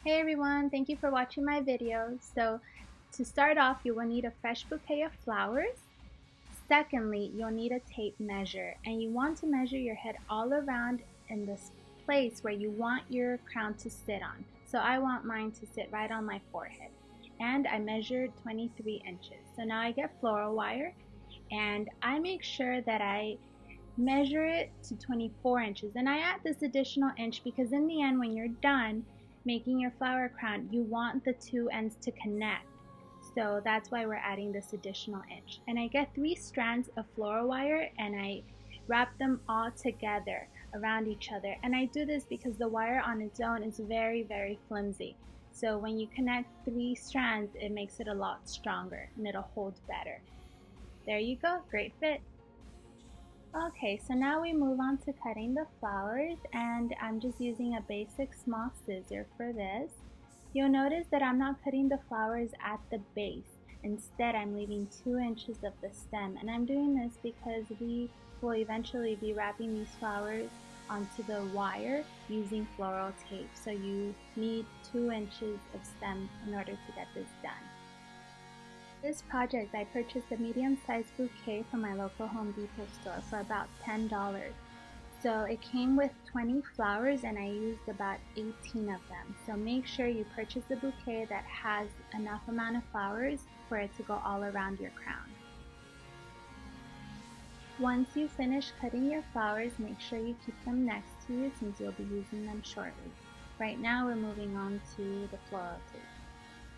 Hey everyone, thank you for watching my video. So to start off, you will need a fresh bouquet of flowers. Secondly, you'll need a tape measure, and you want to measure your head all around in this place where you want your crown to sit on. So I want mine to sit right on my forehead. And I measured 23 inches. So now I get floral wire and I make sure that I measure it to 24 inches, and I add this additional inch because in the end when you're done making your flower crown you want the two ends to connect, so that's why we're adding this additional inch. And I get 3 strands of floral wire and I wrap them all together around each other, and I do this because the wire on its own is very flimsy, so when you connect 3 strands it makes it a lot stronger and it'll hold better. There you go, great fit. Okay, so now we move on to cutting the flowers, and I'm just using a basic small scissor for this. You'll notice that I'm not cutting the flowers at the base. Instead, I'm leaving 2 inches of the stem, and I'm doing this because we will eventually be wrapping these flowers onto the wire using floral tape. So you need 2 inches of stem in order to get this done. For this project, I purchased a medium-sized bouquet from my local Home Depot store for about $10. So it came with 20 flowers and I used about 18 of them. So make sure you purchase a bouquet that has enough amount of flowers for it to go all around your crown. Once you finish cutting your flowers, make sure you keep them next to you since you'll be using them shortly. Right now we're moving on to the floral tape.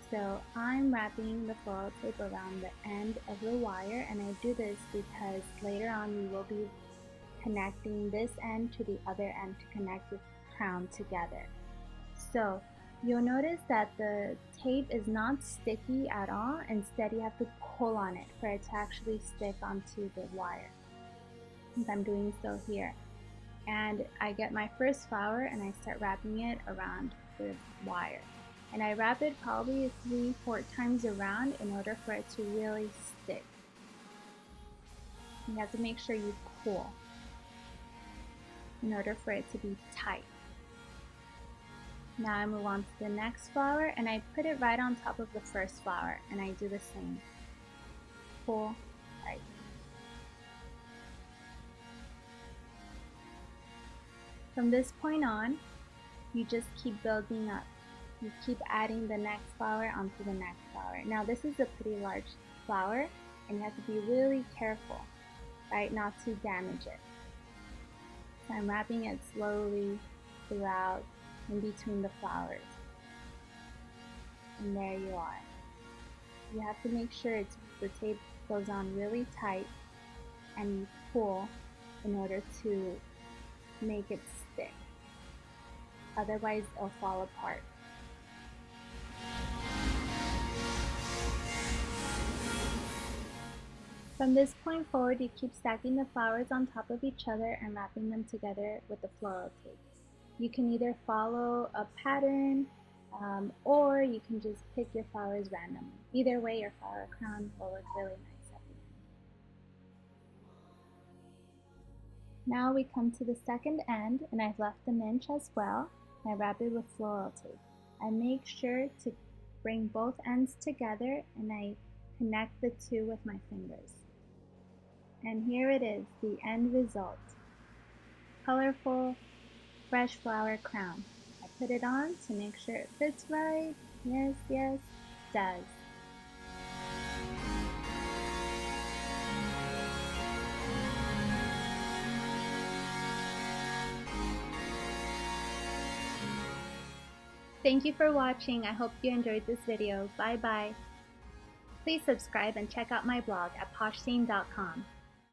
So I'm wrapping the floral tape around the end of the wire, and I do this because later on we will be connecting this end to the other end to connect the crown together. So you'll notice that the tape is not sticky at all. Instead you have to pull on it for it to actually stick onto the wire. Since I'm doing so here. And I get my first flower and I start wrapping it around the wire. And I wrap it probably 3-4 times around in order for it to really stick. You have to make sure you pull in order for it to be tight. Now I move on to the next flower and I put it right on top of the first flower and I do the same. Pull tight. From this point on, you just keep building up. You keep adding the next flower onto the next flower. Now this is a pretty large flower and you have to be really careful, right, not to damage it. So I'm wrapping it slowly throughout in between the flowers. And there you are. You have to make sure the tape goes on really tight and you pull in order to make it stick. Otherwise it'll fall apart. From this point forward, you keep stacking the flowers on top of each other and wrapping them together with the floral tape. You can either follow a pattern or you can just pick your flowers randomly. Either way, your flower crown will look really nice at the end. Now we come to the second end, and I've left an inch as well. I wrap it with floral tape. I make sure to bring both ends together and I connect the two with my fingers. And here it is, the end result. Colorful, fresh flower crown. I put it on to make sure it fits right. Yes, it does. Thank you for watching. I hope you enjoyed this video. Bye bye. Please subscribe and check out my blog at poshscene.com.